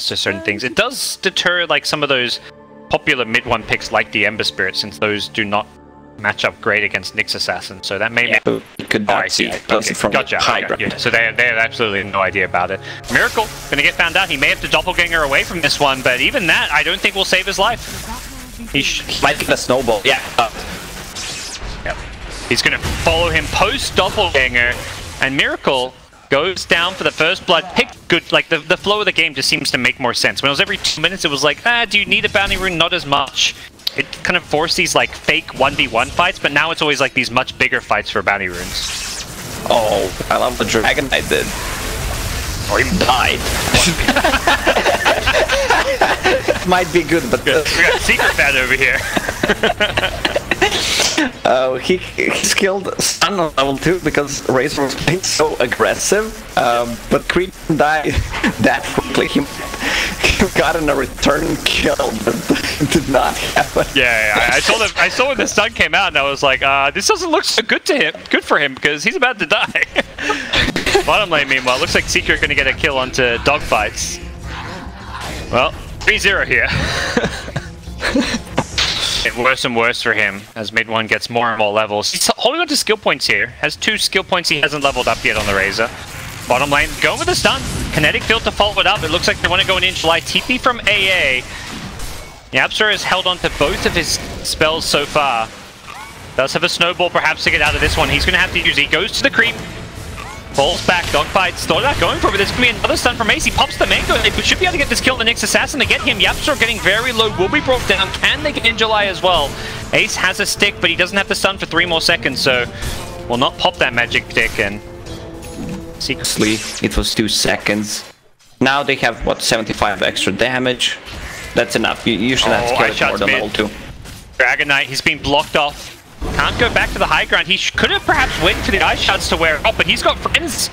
to certain things. It does deter like some of those popular mid one picks like the Ember Spirit, since those do not match up great against Nyx Assassin. So that may make... You could not see it. Okay. From gotcha. Yeah. So they have absolutely no idea about it. Miracle gonna get found out. He may have to doppelganger away from this one, but even that I don't think will save his life. He might get a snowball. Yeah. Yep. He's gonna follow him post doppelganger, and Miracle goes down for the first blood. Pick good, like the flow of the game just seems to make more sense. When it was every 2 minutes, it was like, do you need a bounty rune? Not as much. It kind of forced these like fake 1v1 fights, but now it's always like these much bigger fights for bounty runes. Oh, I love the Dragon Knight did. Or he died. Might be good, but... We got a secret fan over here. He killed Stun on level 2 because Razor was playing so aggressive, but Creed died that quickly. He got in a return kill, but did not happen. Yeah. I saw when the stun came out, and I was like, this doesn't look so good for him, because he's about to die. Bottom lane, meanwhile, looks like Seeker going to get a kill onto dogfights. Well, 3-0 here. It's worse and worse for him as mid one gets more and more levels. He's holding on to skill points here. Has 2 skill points he hasn't leveled up yet on the Razor. Bottom lane, going with the stun. Kinetic field to follow it up. It looks like they want to go in July. TP from AA. Yapster has held on to both of his spells so far. Does have a snowball perhaps to get out of this one. He's going to have to use it. He goes to the creep. Falls back, dogfights, thought about going for it, but there's going to be another stun from Ace. He pops the mango, they should be able to get this kill on the Nyx Assassin to get him. Yapster getting very low, will be brought down. Can they get in July as well? Ace has a stick, but he doesn't have the stun for 3 more seconds, so will not pop that magic stick. And secretly, it was 2 seconds. Now they have, what, 75 extra damage. That's enough. You should have to kill it more than level 2. Dragon Knight, he's been blocked off. Can't go back to the high ground. He could have perhaps waited for the ice shots to wear off, but he's got friends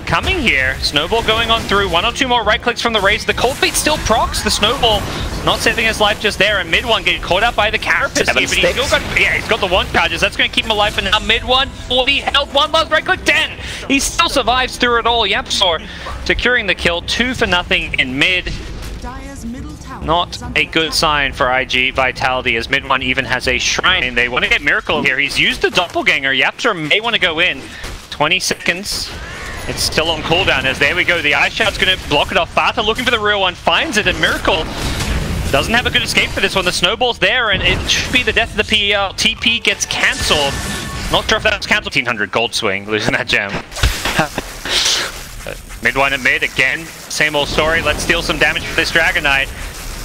coming here. Snowball going on through. 1 or 2 more right clicks from the Razor. The cold feet still procs. The snowball not saving his life just there. And mid one getting caught out by the carapace here, but he's still got, he's got the 1 charges. That's going to keep him alive. And now mid one, 40 health. 1 last right click, 10. He still survives through it all. Yapsor securing the kill. 2 for nothing in mid. Not a good sign for iG.Vitality, as mid one even has a shrine, and they want to get Miracle here. He's used the doppelganger. Yapster may want to go in. 20 seconds. It's still on cooldown, as there we go. The ice shout's going to block it off. Fata looking for the real one, finds it, and Miracle doesn't have a good escape for this one. The snowball's there, and it should be the death of the PEL. TP gets cancelled. Not sure if that was cancelled. 1500 gold swing, losing that gem. Mid one and mid, again, same old story. Let's steal some damage for this Dragon Knight.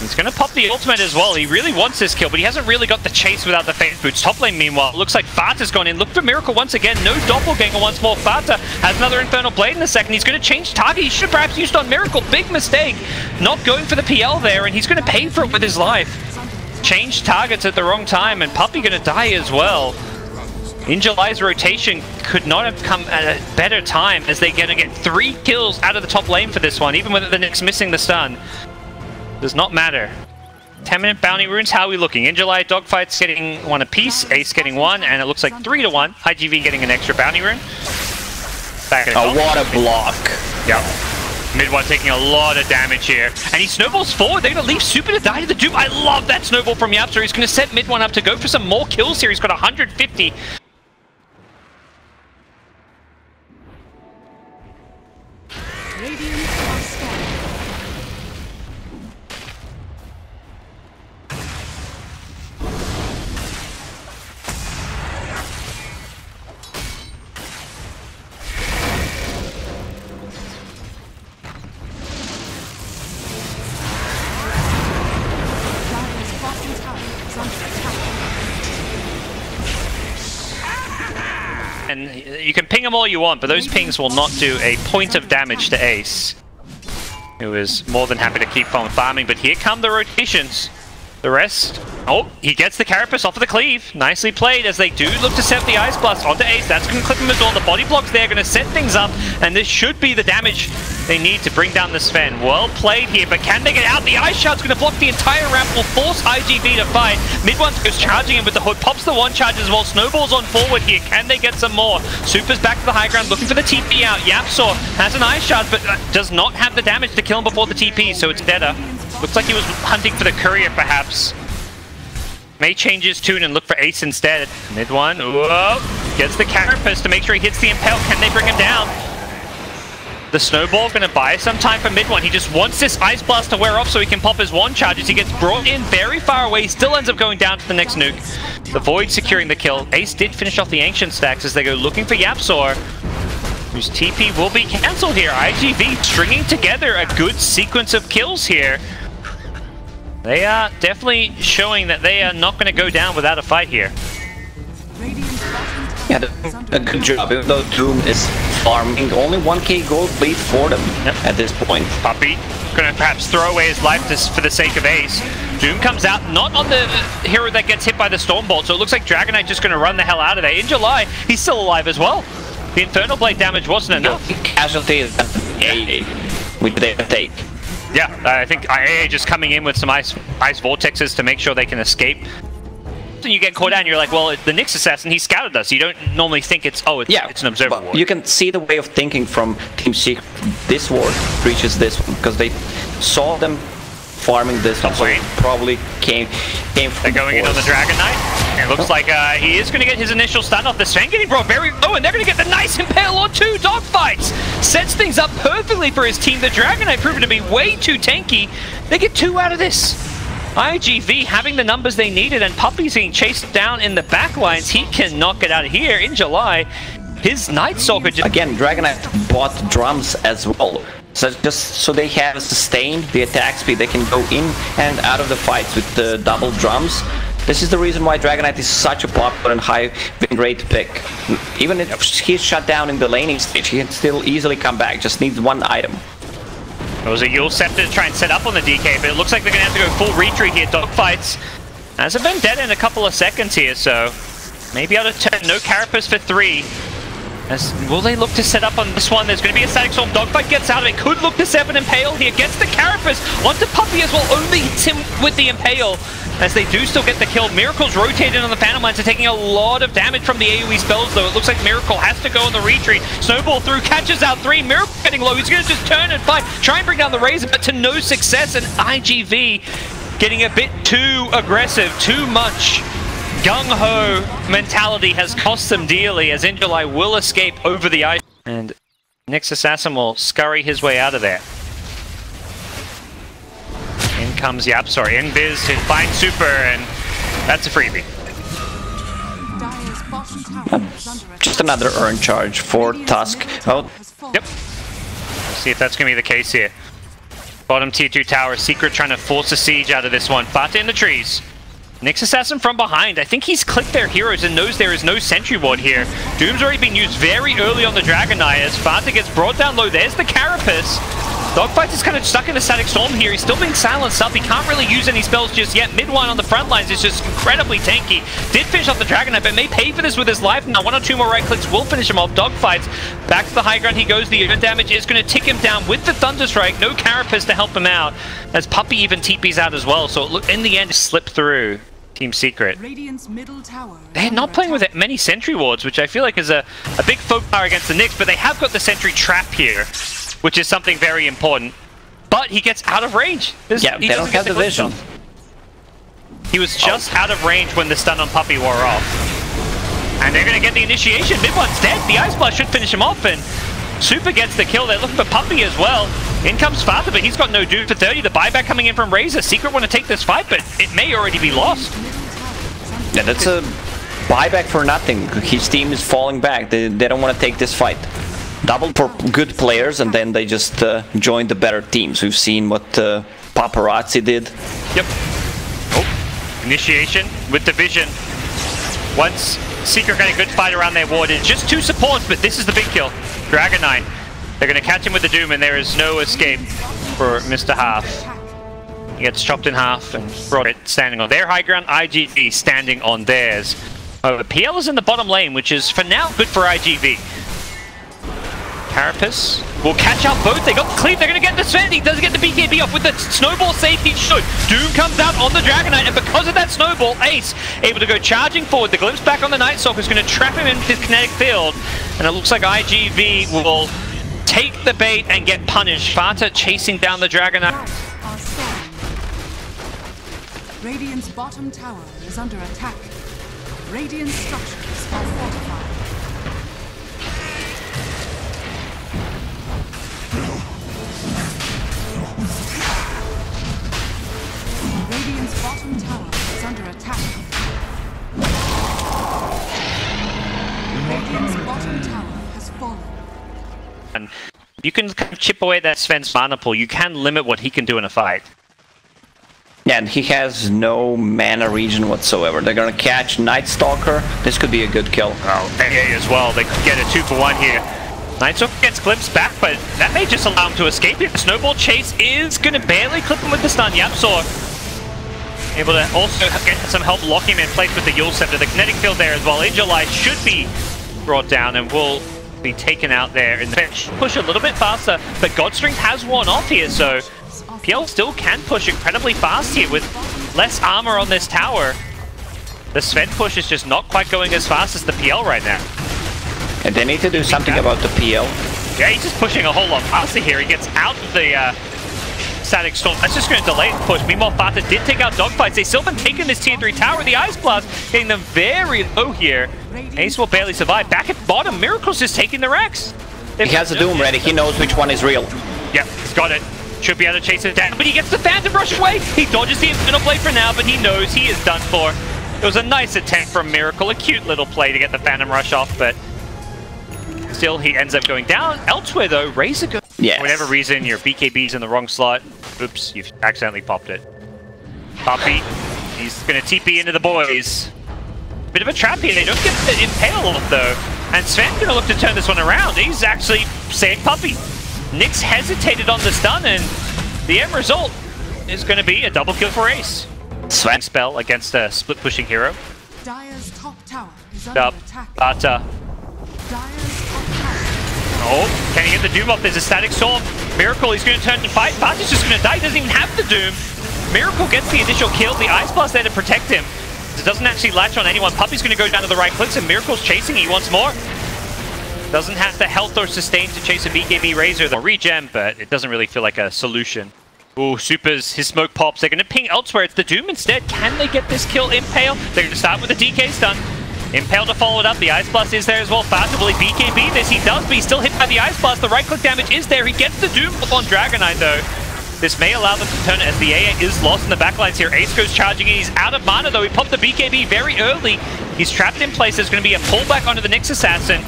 He's going to pop the ultimate as well. He really wants this kill, but he hasn't really got the chase without the phase boots. Top lane, meanwhile, looks like Fata's gone in. Look for Miracle once again. No doppelganger once more. Fata has another Infernal Blade in a second. He's going to change target. He should have perhaps used on Miracle. Big mistake. Not going for the PL there, and he's going to pay for it with his life. Changed targets at the wrong time, and Puppy going to die as well. In July's rotation could not have come at a better time, as they're going to get 3 kills out of the top lane for this one, even with the Nyx missing the stun. Does not matter. 10-minute bounty runes, how are we looking? In July, dogfights getting 1 apiece, Ace getting 1, and it looks like 3-1. iG.V getting an extra bounty rune. Oh, what a block. Yep. Mid one taking a lot of damage here. And he snowballs forward. They're going to leave Super to die to the dupe. I love that snowball from Yapster. He's going to set mid one up to go for some more kills here. He's got 150. And you can ping them all you want, but those pings will not do a point of damage to Ace, who is more than happy to keep on farming. But here come the rotations. The rest... Oh, he gets the carapace off of the cleave. Nicely played, as they do look to set the Ice Blast onto Ace. That's going to clip him as well. The body block's there, going to set things up, and this should be the damage they need to bring down the Sven. Well played here, but can they get out? The Ice Shard's going to block the entire ramp, will force iG.V to fight. Mid1 goes charging him with the hood, pops the one charge as well. Snowball's on forward here. Can they get some more? Super's back to the high ground, looking for the TP out. Yapzor has an Ice Shard, but does not have the damage to kill him before the TP, so it's deader. Looks like he was hunting for the courier, perhaps. May change his tune and look for Ace instead. Mid1, whoa, gets the Carapace to make sure he hits the Impale. Can they bring him down? The Snowball going to buy some time for Mid1. He just wants this Ice Blast to wear off so he can pop his one charge. As he gets brought in very far away, he still ends up going down to the next nuke. The Void securing the kill. Ace did finish off the Ancient stacks as they go looking for Yapzor, whose TP will be cancelled here. iG.V stringing together a good sequence of kills here. They are definitely showing that they are not going to go down without a fight here. Yeah, a good job, even though Doom is farming. Only 1k gold lead for them at this point. Puppey going to perhaps throw away his life for the sake of Ace. Doom comes out, not on the hero that gets hit by the Stormbolt, so it looks like Dragonite just going to run the hell out of there. In July, he's still alive as well. The Infernal Blade damage wasn't enough. Casualties with their take. Yeah, I think IA just coming in with some ice vortexes to make sure they can escape. And you get caught out and you're like, well, the Nyx assassin, he scouted us. You don't normally think it's an observer ward. You can see the way of thinking from Team Secret. This ward reaches this one because they saw them farming this one, so it probably came from they're going in on the Dragon Knight. It looks like he is going to get his initial stun off. The Sven getting brought very low, and they're going to get the nice Impale on 2 dogfights. Sets things up perfectly for his team. The Dragon Knight proven to be way too tanky. They get 2 out of this. iG.V having the numbers they needed, and Puppey's being chased down in the back lines. He cannot get out of here. In July, his Night Stalker just... Again, Dragonite bought drums as well. So just so they have a sustain the attack speed, they can go in and out of the fights with the double drums. This is the reason why Dragonite is such a popular and high win rate pick. Even if he's shut down in the laning stage, he can still easily come back. Just needs one item. It was a Yule Scepter to try and set up on the DK, but it looks like they're going to have to go full retreat here. Dogfights has a vendetta in a couple of seconds here, so maybe out of turn. No Carapace for 3. Will they look to set up on this one? There's going to be a Static Storm. Dogfight gets out of it. Could look to 7 Impale here. Gets the Carapace onto Puppey as well. Only hits him with the Impale as they do still get the kill. Miracle's rotated on the Phantom Lines, taking a lot of damage from the AoE spells, though. It looks like Miracle has to go on the retreat. Snowball through, catches out 3. Miracle getting low. He's going to just turn and fight. Try and bring down the Razor, but to no success. And iG.V getting a bit too aggressive, too much. Gung-ho mentality has cost them dearly, as Injulai will escape over the ice. And Nyx Assassin will scurry his way out of there. In comes Yapzor, Invis to find Super, and that's a freebie. Just another earn charge for Tusk. Oh. Yep. Let's see if that's going to be the case here. Bottom tier 2 tower, Secret trying to force a siege out of this one. Fata in the trees. Nyx Assassin from behind. I think he's clicked their heroes and knows there is no sentry ward here. Doom's already been used very early on the Dragon Knight as Fata gets brought down low. There's the Carapace. Dogfight is kind of stuck in a Static Storm here. He's still being silenced up. He can't really use any spells just yet. Mid-1 on the front lines is just incredibly tanky. Did finish off the Dragon Knight, but may pay for this with his life. Now 1 or 2 more right clicks will finish him off. Dogfight's back to the high ground he goes. The event damage is going to tick him down with the Thunderstrike. No Carapace to help him out, as Puppey even TP's out as well. So in the end, slip through. Team Secret. They're not playing with many sentry wards, which I feel like is a big folk power against the Nyx, but they have got the sentry trap here, which is something very important. But he gets out of range. They don't have the vision. He was just out of range when the stun on Puppey wore off. And they're going to get the initiation. Mid-1's dead. The Ice Blast should finish him off, and Super gets the kill. They're looking for Puppey as well. In comes Fata, but he's got no Doom for 30. The buyback coming in from Razor. Secret want to take this fight, but it may already be lost. Yeah, that's a buyback for nothing. His team is falling back. They don't want to take this fight. Double for good players, and then they just join the better teams. We've seen what Paparazzi did. Yep. Oh, initiation with the vision. Once Secret got a good fight around their ward, it's just 2 supports, but this is the big kill. Dragon Knight. They're going to catch him with the Doom, and there is no escape for Mr. Half. He gets chopped in half and brought it standing on their high ground. iG.V standing on theirs. Oh, PL is in the bottom lane, which is for now good for iG.V. Carapace will catch out both. They got the cleave. They're going to get the Sven. He doesn't get the BKB off with the snowball save. He should. Doom comes out on the Dragon Knight, and because of that snowball, Ace able to go charging forward. The glimpse back on the Night Stalker is going to trap him into his kinetic field, and it looks like iG.V will take the bait and get punished. Vata chasing down the Dragon Knight. Radiant's bottom tower is under attack. Radiant structures are fortified. Radiant's bottom tower is under attack. Radiant's bottom tower has fallen. And you can chip away that Sven's mana pool. You can limit what he can do in a fight. Yeah, and he has no mana regen whatsoever. They're gonna catch Night Stalker. This could be a good kill. Oh, AA as well. They could get a 2-for-1 here. Night Stalker gets glimpsed back, but that may just allow him to escape here. The snowball chase is gonna barely clip him with the stun. YapzOr able to also get some help locking him in place with the Yule Scepter. The kinetic field there as well. Angel should be brought down and will be taken out there in the bench. Push a little bit faster, but Godstrength has worn off here, so PL still can push incredibly fast here with less armor on this tower. The Sven push is just not quite going as fast as the PL right now. And they need to do something about the PL. Yeah, he's just pushing a whole lot faster here. He gets out of the Static Storm. That's just going to delay the push. Meanwhile, Vata did take out dogfights. They still haven't taken this tier 3 tower. The Ice Blast getting them very low here. Ace will barely survive. Back at bottom, Miracle's just taking the Rex. He has a Doom ready. He knows which one is real. Yep, he's got it. Should be able to chase it down, but he gets the Phantom Rush away. He dodges the Infernal Blade for now, but he knows he is done for. It was a nice attempt from Miracle, a cute little play to get the Phantom Rush off, but still he ends up going down. Elsewhere though, Razor goes. Yes. For whatever reason, your BKB's in the wrong slot. Oops, you've accidentally popped it. Puppy, he's gonna TP into the boys. Bit of a trap here. They don't get the impale off though, and Sven's gonna look to turn this one around. He's actually saved Puppy. Nyx hesitated on the stun, and the end result is going to be a double kill for Ace. Sven spell against a split pushing hero. Dire's top tower is under attack. But Dire's top tower. oh, can he get the Doom off? There's a Static Storm. Miracle, he's going to turn to fight. Vata's just going to die. He doesn't even have the Doom. Miracle gets the initial kill. The Ice Blast there to protect him. It doesn't actually latch on anyone. Puppy's going to go down to the right clicks, and Miracle's chasing. He wants more. Doesn't have the health or sustain to chase a BKB Razor. They'll regen, but it doesn't really feel like a solution. Ooh, Supers, his smoke pops. They're going to ping elsewhere. It's the Doom instead. Can they get this kill? Impale. They're going to start with the DK stun. Impale to follow it up. The Ice Blast is there as well. Fast will he BKB this? He does, but he's still hit by the Ice Blast. The right click damage is there. He gets the Doom up on Dragon Knight though. This may allow them to turn it as the AA is lost in the backlines here. Ace goes charging in. He's out of mana though. He popped the BKB very early. He's trapped in place. There's going to be a pullback onto the Nyx Assassin.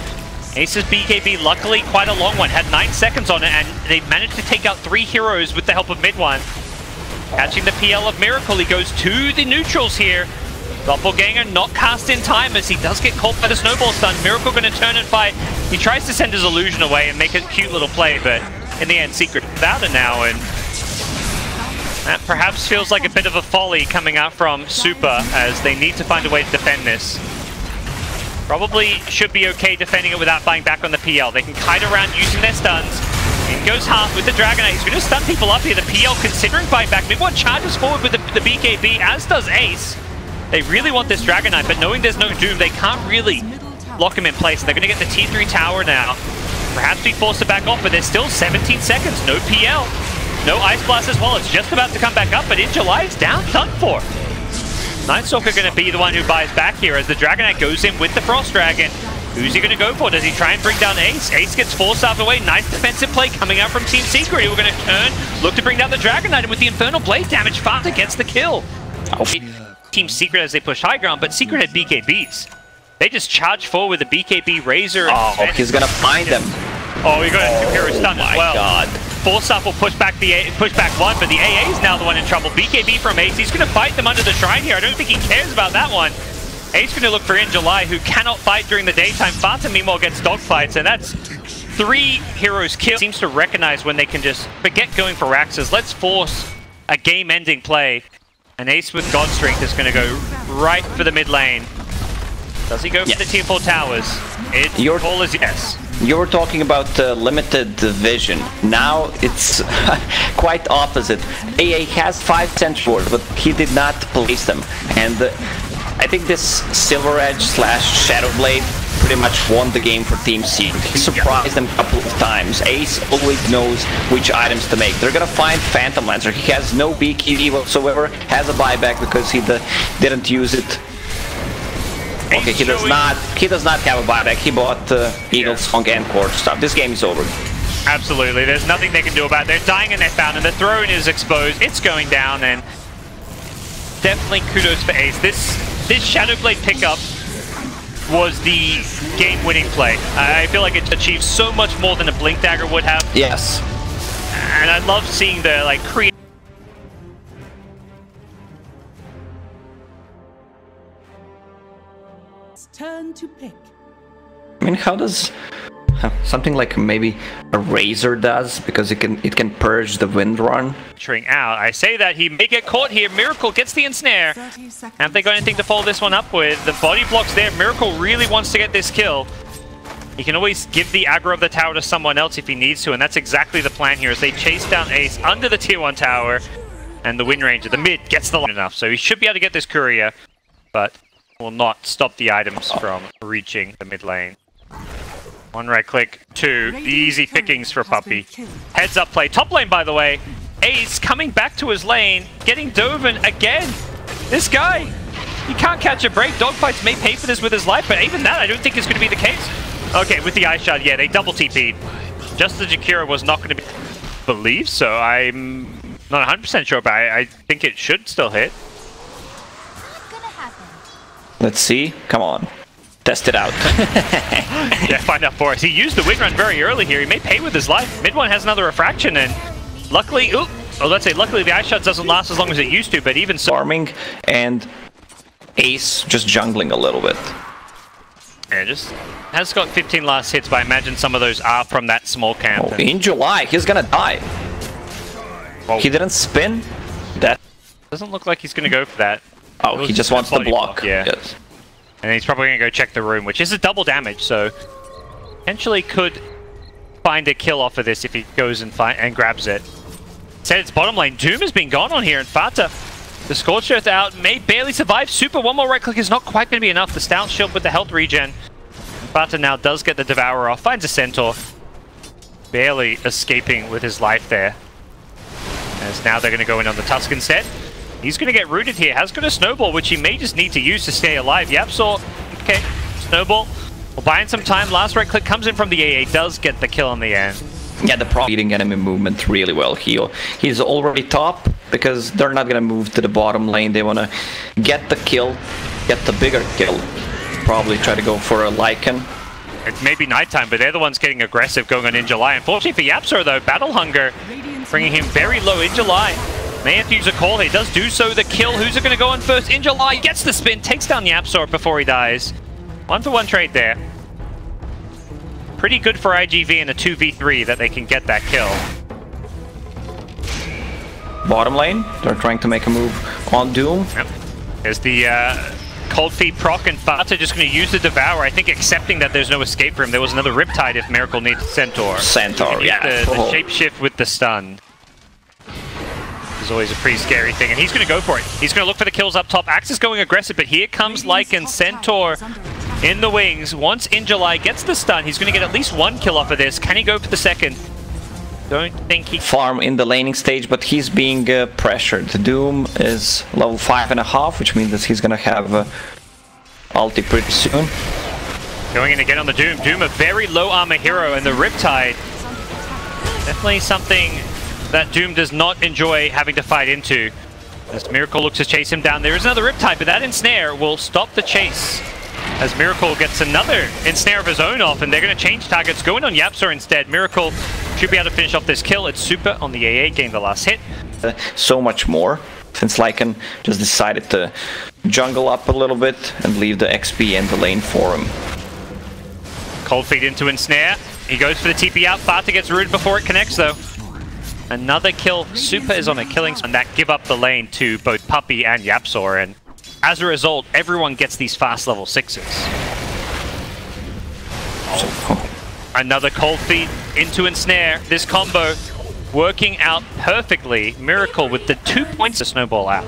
Ace's BKB, luckily quite a long one, had 9 seconds on it, and they managed to take out 3 heroes with the help of Mid1. Catching the PL of Miracle, he goes to the neutrals here. Doppelganger not cast in time as he does get caught by the snowball stun. Miracle going to turn and fight. He tries to send his illusion away and make a cute little play, but in the end, Secret without it now, and that perhaps feels like a bit of a folly coming out from Super as they need to find a way to defend this. Probably should be okay defending it without buying back on the PL. They can kite around using their stuns. In goes Half with the Dragon Knight. He's going to stun people up here. The PL considering buying back. Mid1 charges forward with the BKB, as does Ace. They really want this Dragon Knight, but knowing there's no Doom, they can't really lock him in place. They're going to get the T3 tower now. Perhaps be forced to back off, but there's still 17 seconds. No PL. No Ice Blast as well. It's just about to come back up, but in July, it's done for. Night Stalker going to be the one who buys back here as the Dragon Knight goes in with the Frost Dragon. Who's he going to go for? Does he try and bring down Ace? Ace gets forced out of the way. Nice defensive play coming out from Team Secret. Who are going to turn, look to bring down the Dragon Knight, and with the Infernal Blade damage, Vata gets the kill. Oh. Team Secret as they push high ground, but Secret had BKBs. They just charge forward with the BKB Razor. Oh, he's going to find them. Oh, you got a 2-hero stun as well. Oh my god. Force-Up will push back one, but the AA is now the one in trouble. BKB from Ace. He's going to fight them under the shrine here. I don't think he cares about that one. Ace going to look for In July, who cannot fight during the daytime. Vata, meanwhile, gets dogfights, and that's 3 heroes killed. Seems to recognize when they can just forget going for Raxes. Let's force a game-ending play. And Ace with Godstrength is going to go right for the mid lane. Does he go for the tier 4 towers? Your call is yes. You were talking about limited vision. Now it's quite opposite. AA has 5 sentries, but he did not place them. And I think this Silver Edge / Shadow Blade pretty much won the game for Team C. He surprised them a couple of times. Ace always knows which items to make. They're gonna find Phantom Lancer. He has no BKB whatsoever, has a buyback because he didn't use it. Okay, he does not have a buyback. He bought Eagle Song and Cord stuff. This game is over. Absolutely. There's nothing they can do about it. They're dying and they're found, and the throne is exposed. It's going down, and definitely kudos for Ace. This Shadow Blade pickup was the game-winning play. I feel like it achieved so much more than a Blink Dagger would have. Yes. And I love seeing the create. Turn to pick. I mean, how does something like maybe a Razor does, because it can purge the wind run? Out. I say that he may get caught here. Miracle gets the ensnare. Have they got anything to follow this one up with? The body blocks there. Miracle really wants to get this kill. He can always give the aggro of the tower to someone else if he needs to, and that's exactly the plan here as they chase down Ace under the tier 1 tower, and the Wind Ranger, the mid, gets the line enough, so he should be able to get this courier, but will not stop the items from reaching the mid lane. 1 right click, 2, the easy pickings for Puppey. Heads up play, top lane by the way. Ace coming back to his lane, getting Doven again. This guy, he can't catch a break. Dogfights may pay for this with his life, but even that I don't think is going to be the case. Okay, with the Ice Shard, yeah, they double TP'd. Just the Jakira was not going to be... believe so, I'm not 100% sure, but I think it should still hit. Let's see. Come on. Test it out. Yeah, find out for us. He used the wind run very early here. He may pay with his life. Mid one has another refraction, and luckily, luckily the Ice Shot doesn't last as long as it used to, but even so... Farming and Ace just jungling a little bit. Yeah, just has got 15 last hits, but I imagine some of those are from that small camp. Oh, in July, he's gonna die. Whoa. He didn't spin. That doesn't look like he's gonna go for that. Oh, he just wants the block. Yeah. Yes. And he's probably gonna go check the room, which is a double damage, so potentially could find a kill off of this if he goes and grabs it. Said it's bottom lane. Doom has been gone on here, and Fata, the Scorched Earth out, may barely survive. Super, one more right click is not quite gonna be enough. The Stout Shield with the health regen. Fata now does get the Devourer off, finds a Centaur. Barely escaping with his life there. As now they're gonna go in on the Tusk instead. He's going to get rooted here. Has got a Snowball, which he may just need to use to stay alive. Yapsaw, okay, Snowball. We're buying some time. Last right click comes in from the AA. Does get the kill in the end. Yeah, the pro eating enemy movement really well. He's already top because they're not going to move to the bottom lane. They want to get the kill, get the bigger kill. Probably try to go for a Lycan. It may be nighttime, but they're the ones getting aggressive going on in July. Unfortunately for Yapsaw, though, Battle Hunger bringing him very low in July. May have to use a call. He does do so. The kill. Who's it going to go on first? In July, gets the spin, takes down the Yapsaw before he dies. 1-for-1 trade there. Pretty good for IGV in a 2v3 that they can get that kill. Bottom lane, they're trying to make a move on Doom. Yep. There's the Cold Feet proc, and Fata just going to use the Devour. I think accepting that there's no escape for him. There was another Riptide if Miracle needs Centaur. Centaur, yeah. The shapeshift with the stun is always a pretty scary thing, and he's going to go for it. He's going to look for the kills up top. Axe is going aggressive, but here comes Lycan. Centaur in the wings. Once in July gets the stun, he's going to get at least 1 kill off of this. Can he go for the second? Don't think he... Farm in the laning stage, but he's being pressured. Doom is level 5.5, which means that he's going to have ulti pretty soon. Going in again on the Doom. Doom, a very low armor hero, and the Riptide, definitely something that Doom does not enjoy having to fight into. As Miracle looks to chase him down, there is another Riptide, but that ensnare will stop the chase. As Miracle gets another ensnare of his own off, and they're going to change targets, going on Yapsaw instead. Miracle should be able to finish off this kill. It's Super on the AA, getting the last hit. So much more, since Lycan just decided to jungle up a little bit and leave the XP in the lane for him. Cold Feet into ensnare. He goes for the TP out. Fata gets rooted before it connects, though. Another kill. Super is on a killing spree, and that give up the lane to both Puppey and Yapsaw, and as a result, everyone gets these fast level 6s. Another cold feet into ensnare. This combo working out perfectly. Miracle with the 2 points to snowball out.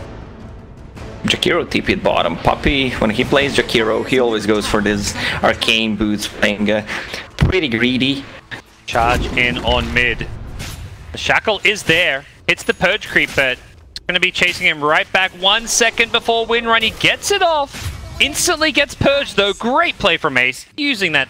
Jakiro TP'd bottom. Puppy, when he plays Jakiro, he always goes for this arcane boots, playing pretty greedy. Charge in on mid. The shackle is there. It's the purge creep, but it's going to be chasing him right back 1 second before win run. He gets it off. Instantly gets purged though. Great play from Ace. Using that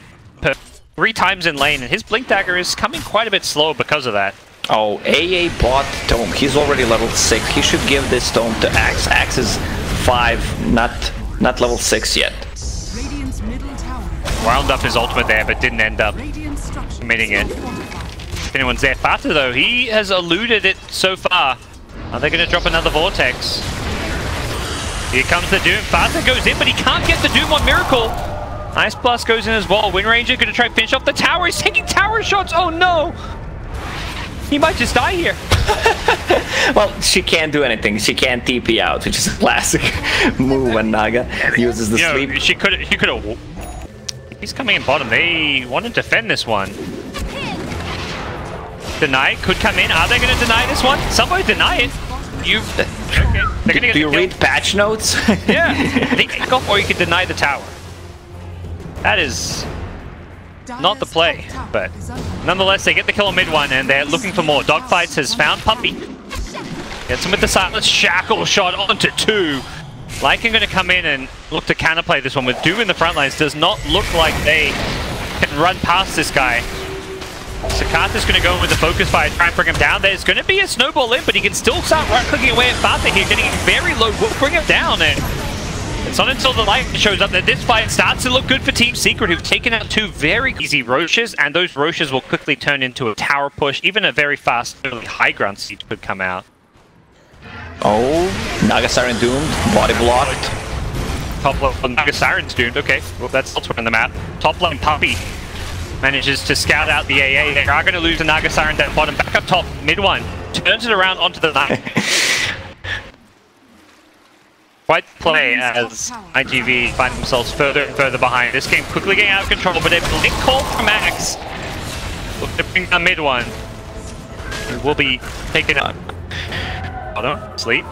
3 times in lane, and his blink dagger is coming quite a bit slow because of that. Oh, AA bought Tome. He's already level 6. He should give this Tome to Axe. Axe is 5, not level 6 yet. Radiant's middle tower. Wound up his ultimate there, but didn't end up committing it. If anyone's there. Fata though, he has eluded it so far. Are they going to drop another Vortex? Here comes the Doom. Fata goes in, but he can't get the Doom on Miracle. Ice Blast goes in as well. Wind Ranger going to try and finish off the tower. He's taking tower shots. Oh no! He might just die here. Well, she can't do anything. She can't TP out, which is a classic move when Naga uses the sleep. She could have. He's coming in bottom. They want to defend this one. Deny could come in. Are they going to deny this one? Somebody deny it. Okay. They're gonna do you read patch notes? Yeah. They kick off, or you can deny the tower. That is not the play, but nonetheless, they get the kill on mid one, and they're looking for more. Dogfights has found Puppy. Gets him with the silence. Shackle shot onto 2. Lycan going to come in and look to counterplay this one with Doom in the front lines. Does not look like they can run past this guy. Sakata's going to go in with the focus fire, try and bring him down. There's going to be a snowball in, but he can still start right-clicking away at Fata here, getting very low. Will bring him down, and it's not until the light shows up that this fight starts to look good for Team Secret, who've taken out 2 very easy Roches, and those Roches will quickly turn into a tower push. Even a very fast early high ground siege could come out. Oh, Naga Siren doomed, body blocked. Top lane, Naga Siren's doomed. Okay, well that's elsewhere on the map. Top lane, Puppy manages to scout out the AA. They are going to lose the Naga Siren down bottom. Back up top, mid one. Turns it around onto the knight. Quite play as iG.V find themselves further and further behind. This game quickly getting out of control, but a blink call from Max. Look to bring a mid one. It will be taken up. Bottom, sleep.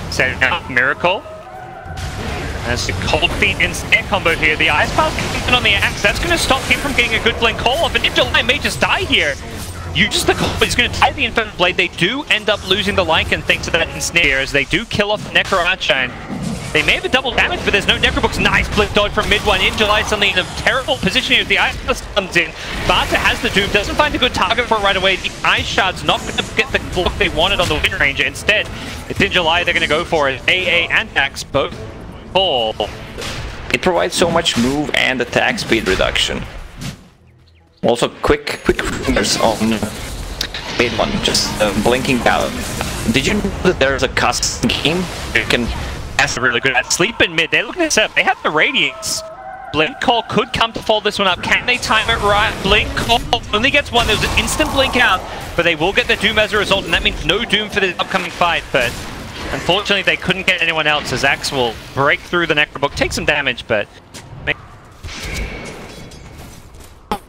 Setting up Miracle. As the cold feet in snare combo here, the Ice Pulse coming in on the Axe. That's going to stop him from getting a good blink call off. And if July may just die here, uses the call, but he's going to tie the Infernal Blade. They do end up losing the Lycan thanks to that ensnare, as they do kill off Necro Archer. And they may have a double damage, but there's no Necrobooks. Nice blink dodge from mid one. In July, suddenly in a terrible position here as the Ice Pulse comes in. Bata has the Doom, doesn't find a good target for it right away. The Ice Shard's not going to get the block they wanted on the Wind Ranger. Instead, it's in July they're going to go for it. AA and Axe both fall. It provides so much move and attack speed reduction. Also, quick fingers on mid one, just blinking out. Did you know that there's a custom game you can? That's really good at sleep in mid. They're looking at set. They have the Radiance. Blink call could come to fold this one up. Can they time it right? Blink call only gets one. There's an instant blink out, but they will get the Doom as a result, and that means no Doom for the upcoming fight. But unfortunately, they couldn't get anyone else, as Axe will break through the Necrobook, take some damage, but...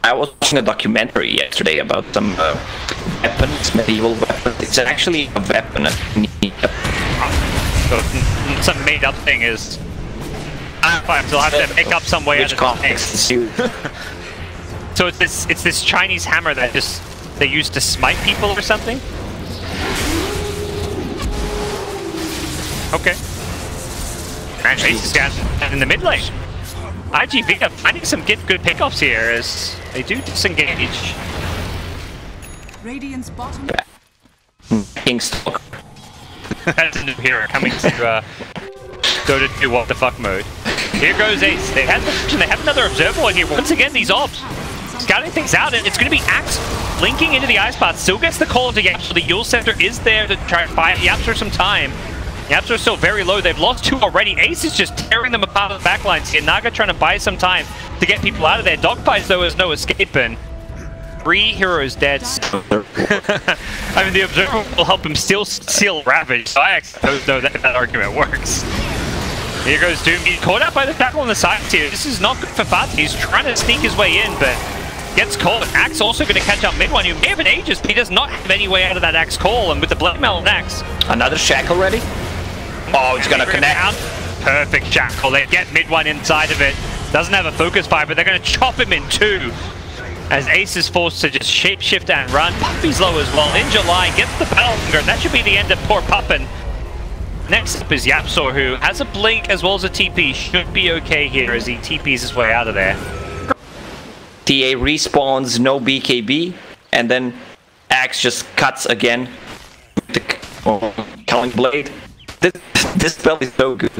I was watching a documentary yesterday about some weapons, medieval weapons. It's actually a weapon. Some made-up thing is... They'll have to make up some way out of it. So it's this Chinese hammer that they use to smite people or something? Okay. Man, Ace is down in the mid lane. iG.V are finding some good pickups here as they do disengage. Radiant's bottom. Kingstalk. That's a new hero coming to Dota 2 what the fuck mode. Here goes Ace. They have another observer on here. Once again, these ops scouting things out, and it's going to be Axe linking into the Ice Path. Still gets the call to Yap, so the Yule Scepter is there to try and buy Yaps for some time. Yaps are still very low. They've lost 2 already. Ace is just tearing them apart on the backlines here. Naga trying to buy some time to get people out of there. Dogfights, though, has no escape, and 3 heroes dead. I mean, the Observer will help him still seal Ravage, so I actually don't know that argument works. Here goes Doom. He's caught out by the tackle on the sides here. This is not good for Fat. He's trying to sneak his way in, but gets caught. Axe also going to catch up mid one. You may have an Aegis, but he does not have any way out of that Axe call. And with the Blade Mail on Axe. Another shackle ready? Oh, it's going to connect. Perfect shackle. They get mid one inside of it. Doesn't have a focus fire, but they're going to chop him in two. As Ace is forced to just shapeshift and run. Puppy's low as well. In July, gets the Battle Hunger. That should be the end of poor Puppin. Next up is Yapsor, who has a blink as well as a TP. Should be okay here as he TPs his way out of there. TA respawns, no BKB, and then Axe just cuts again with the Culling Blade. This spell is so good.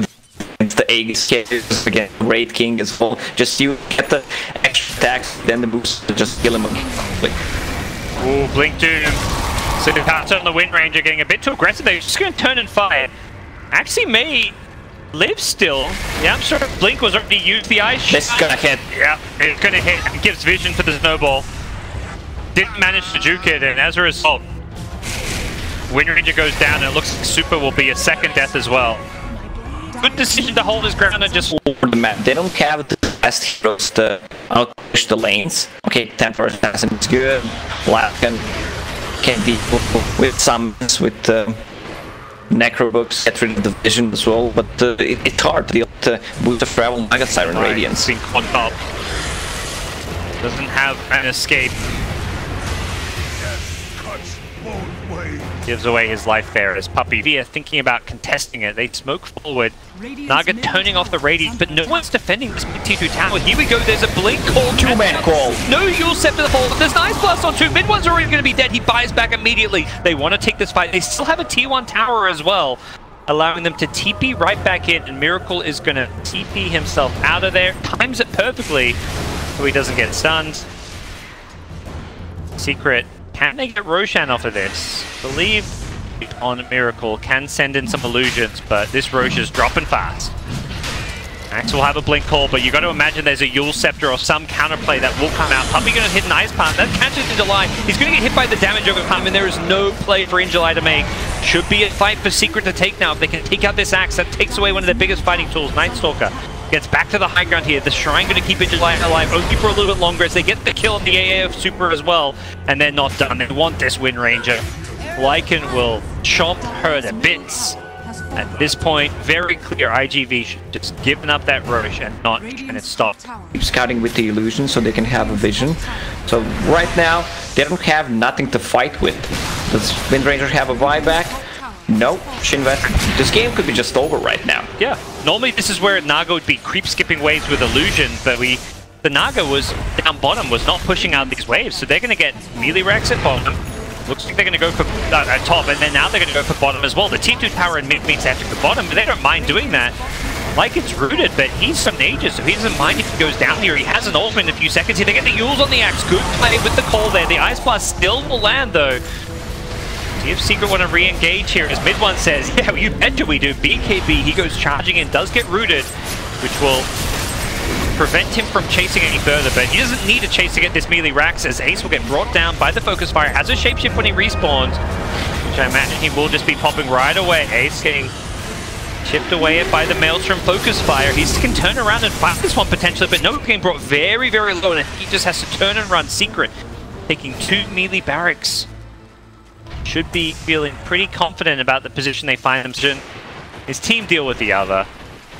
It's the Aegis again, Raid King as well. Just you get the extra attacks, then the moves to just kill him. Ooh, Blink Doom. So the pattern on the Wind Ranger getting a bit too aggressive. They're just going to turn and fire. Actually may live still. Yeah, I'm sure Blink was already used the ice. This is gonna hit. Yeah, it's gonna hit. It gives vision for the snowball. Didn't manage to juke it, and as a result, Wind Ranger goes down, and it looks like Super will be a second death as well. Good decision to hold his ground and just... They don't have the best heroes to push the lanes. Okay, Temper Assassin is good. Larkin can deal with summons, with Necrobooks, get rid of the vision as well, but it's hard to deal with boost of travel, Mega Siren Radiance. Being caught up. Doesn't have an escape. Gives away his life there as Puppy Via thinking about contesting it. They smoke forward. Naga turning off the radiance, but no one's defending this T2 tower. Here we go, there's a blink call. Two-man call. No Yule Scepter the fall. There's an Ice Blast on two. Mid one's already going to be dead. He buys back immediately. They want to take this fight. They still have a T1 tower as well, allowing them to TP right back in, and Miracle is going to TP himself out of there. Times it perfectly so he doesn't get stunned. Secret. Can they get Roshan off of this? Believe on Miracle can send in some illusions, but this Rosh is dropping fast. Axe will have a blink call, but you got to imagine there's a Yule Scepter or some counterplay that will come out. Puppy going to hit an Ice Palm. That catches Injuly. He's going to get hit by the damage over time, and there is no play for Injuly to make. Should be a fight for Secret to take now. If they can take out this Axe, that takes away one of their biggest fighting tools. Night Stalker gets back to the high ground here. The Shrine going to keep Injuly alive only for a little bit longer as they get the kill on the AAF Super as well. And they're not done. They want this Wind Ranger. Lycan will chomp her to bits. At this point, very clear iG.V should just given up that Rosh and not trying to stop. Keep scouting with the illusion so they can have a vision. So right now, they don't have nothing to fight with. Does Wind Ranger have a buyback? No, Shinvet. This game could be just over right now. Yeah, normally this is where Naga would be creep skipping waves with illusion, but the Naga was down bottom, was not pushing out these waves, so they're going to get melee Rex at bottom. Looks like they're going to go for top, and then now they're going to go for bottom as well. The T2 tower and mid meets after the bottom, but they don't mind doing that. Like it's rooted, but he's some Aegis, so he doesn't mind if he goes down here. He has an ultimate in a few seconds here. They get the Yules on the Axe. Good play with the call there. The Ice Blast still will land, though. See if Secret want to re-engage here, as mid one says, yeah, you betcha we do. BKB, he goes charging in, does get rooted, which will prevent him from chasing any further, but he doesn't need to chase to get this melee Rax, as Ace will get brought down by the Focus Fire, has a shapeshift when he respawns, which I imagine he will just be popping right away. Ace getting chipped away by the Maelstrom Focus Fire. He can turn around and fight this one potentially, but no, getting brought very, very low, and he just has to turn and run. Secret taking two melee barracks. Should be feeling pretty confident about the position they find themselves in. His team deal with the other.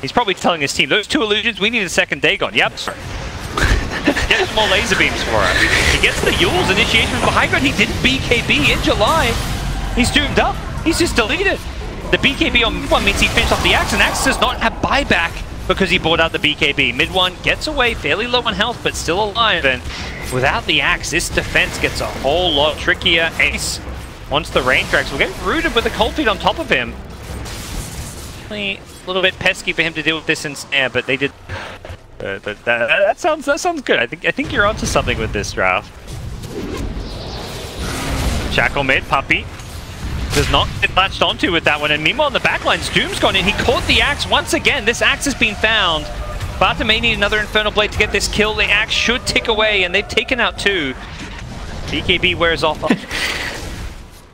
He's probably telling his team, those two illusions, we need a second Dagon. Yep, sir. Get some more laser beams for him. He gets the Yules initiation from the high ground. He didn't BKB in July. He's doomed up. He's just deleted. The BKB on mid one means he finished off the Axe, and Axe does not have buyback because he bought out the BKB. Mid one gets away, fairly low on health, but still alive. And without the Axe, this defense gets a whole lot trickier. Ace, once the range drags, will get rooted with a cold feet on top of him. A little bit pesky for him to deal with this in snare, but they did. That sounds good. I think you're onto something with this draft. Shackle mid, Puppy does not get latched onto with that one, and meanwhile on the backlines, Doom's gone in. He caught the Axe once again. This Axe has been found. Bata may need another Infernal Blade to get this kill. The Axe should tick away, and they've taken out two. BKB wears off.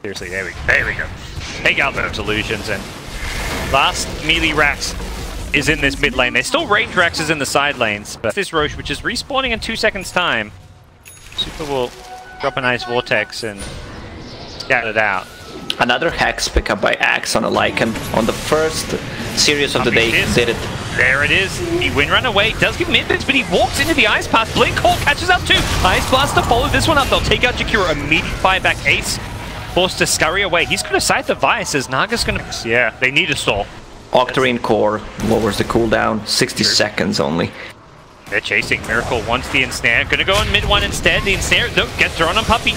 Seriously, there we go. Take out those illusions, and last melee Rax is in this mid lane. There's still range Rexes in the side lanes, but this Roche, which is respawning in 2 seconds time. Super will drop a nice Vortex and scout it out. Another Hex pickup by Axe on a Lycan on the first series of the day. Did it. There it is. He win run away. Does give him inputs, but he walks into the Ice Path. Blink Hole catches up too. Ice Blast to follow this one up. They'll take out Jakiro. Immediate buyback. Ace forced to scurry away. He's going to Scythe the Vice as Naga's going to... Yeah, they need a stall. Octarine Core lowers the cooldown. 60 seconds only. They're chasing. Miracle wants the Ensnare. Gonna go on mid one instead. The Ensnare gets thrown on Puppey.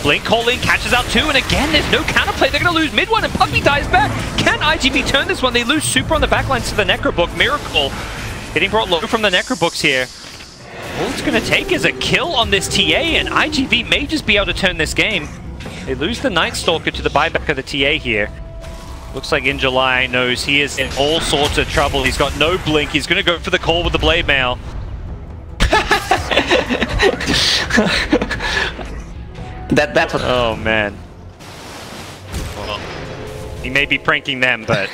Blink Hole in, catches out two, and again, there's no counterplay. They're gonna lose mid one, and Puppey dies back. Can IGV turn this one? They lose Super on the backlines to the Necrobook. Miracle getting brought low from the Necrobooks here. All it's gonna take is a kill on this TA, and IGV may just be able to turn this game. They lose the Night Stalker to the buyback of the TA here. Looks like In July knows he is in all sorts of trouble. He's got no blink. He's gonna go for the call with the Blade Mail. That's what... Oh man. Well, he may be pranking them, but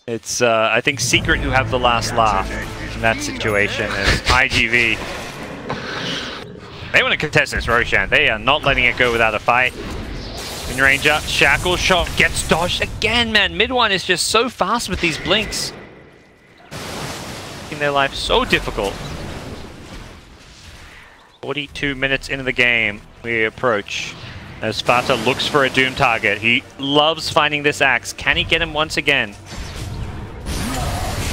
it's I think Secret who have the last laugh in that situation as IGV. They want to contest this Roshan. They are not letting it go without a fight. In Ranger, Shackle shot gets dodged again, man. Mid one is just so fast with these blinks. Making their life so difficult. 42 minutes into the game, we approach as Fata looks for a Doom target. He loves finding this Axe. Can he get him once again?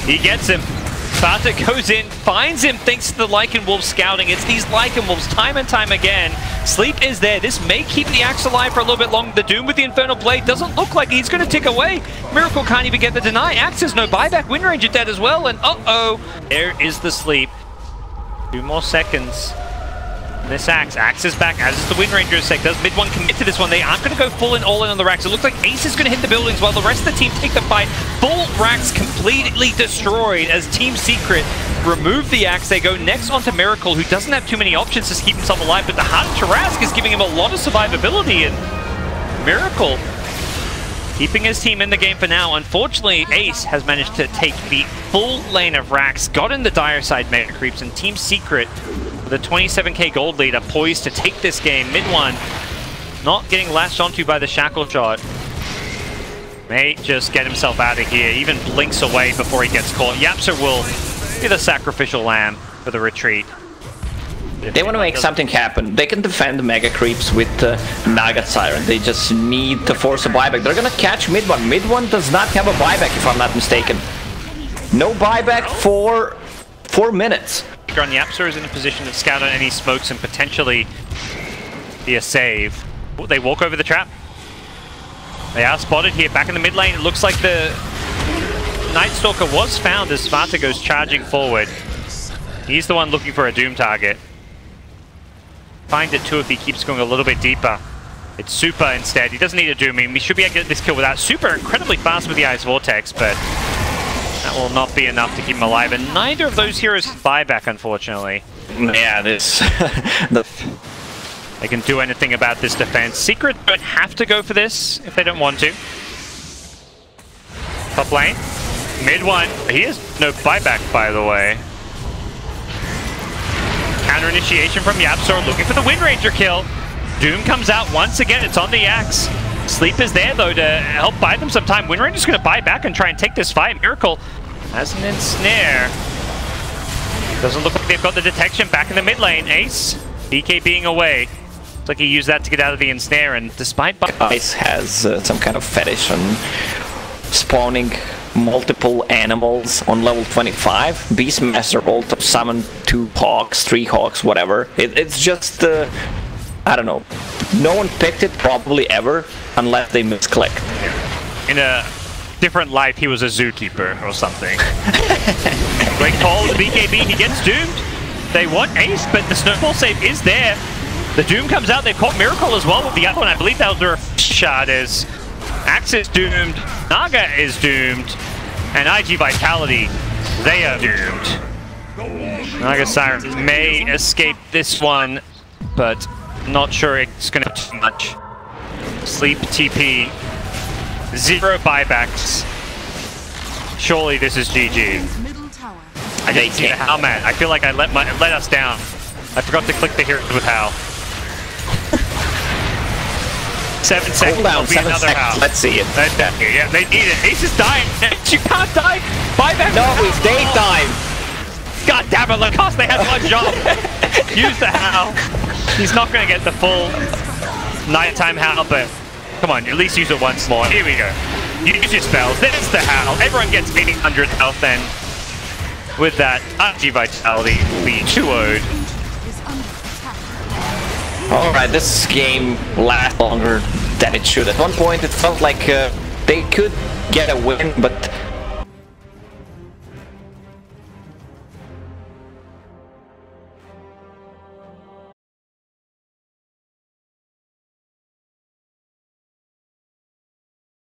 He gets him. Fata goes in, finds him, thanks to the Lycan Wolves scouting. It's these Lycan Wolves time and time again. Sleep is there. This may keep the Axe alive for a little bit longer. The Doom with the Infernal Blade doesn't look like he's going to tick away. Miracle can't even get the deny. Axe has no buyback. Windranger dead as well, and uh-oh. There is the Sleep. 2 more seconds. This Axe is back, as is the Windranger sec. Does mid one commit to this one? They aren't going to go full in, all in on the racks. It looks like Ace is going to hit the buildings while the rest of the team take the fight. Full racks completely destroyed as Team Secret remove the Axe. They go next onto Miracle, who doesn't have too many options to keep himself alive, but the Heart of Tarask is giving him a lot of survivability, and Miracle keeping his team in the game for now. Unfortunately, Ace has managed to take the full lane of racks, got in the dire side meta creeps, and Team Secret, the 27k gold leader, poised to take this game. Mid one, not getting latched onto by the Shackle shot. May just get himself out of here, even blinks away before he gets caught. Yapser will be the sacrificial lamb for the retreat. They want to make something happen. They can defend the mega creeps with Naga Siren. They just need to force a buyback. They're gonna catch mid one. Mid one does not have a buyback, if I'm not mistaken. No buyback for 4 minutes. On Yapser is in a position to scout on any smokes and potentially be a save. They walk over the trap. They are spotted here back in the mid lane. It looks like the Night Stalker was found as Svata goes charging forward. He's the one looking for a Doom target. Find it too if he keeps going a little bit deeper. It's Super instead. He doesn't need a Doom. I mean, we should be able to get this kill without Super. Incredibly fast with the Ice Vortex, but that will not be enough to keep him alive, and neither of those heroes buyback, unfortunately. Yeah, this... They can do anything about this defense. Secret don't have to go for this if they don't want to. Top lane. Mid one. He has no buyback, by the way. Counter initiation from Yapsor, looking for the Windranger kill. Doom comes out once again. It's on the Axe. Sleep is there, though, to help buy them some time. Windranger's going to buy back and try and take this fight. Miracle has an Ensnare. Doesn't look like they've got the detection back in the mid lane. Ace, BK being away. Looks like he used that to get out of the Ensnare, and despite... Ice has some kind of fetish on spawning multiple animals on level 25. Beastmaster ult summon 2 hawks, 3 hawks, whatever. It's just... I don't know. No one picked it probably ever unless they misclick. In a different life, he was a zookeeper or something. Great call to BKB. He gets doomed. They want Ace, but the snowball save is there. The Doom comes out. They've caught Miracle as well with the other one. I believe that was their shot. Is Axe is doomed. Naga is doomed. And iG.Vitality, they are doomed. Naga Siren may escape this one, but not sure it's going to do much. Sleep TP. 0 buybacks. Surely this is GG. I didn't see the How, man. I feel like I let us down. I forgot to click the heroes with How. 7 seconds. Hold down, 7 another seconds. How. Let's see it. Yeah, they need it. Ace is dying. You can't die. Buy back. No, it's daytime. God damn it, Lacoste, they had one job. Use the How. He's not going to get the full nighttime How, but come on, at least use it once more. Here we go. Use your spells. There's the How. Everyone gets 800 health then. With that, iG.Vitality will be 2-0'd. Alright, this game lasts longer than it should. At one point it felt like they could get a win, but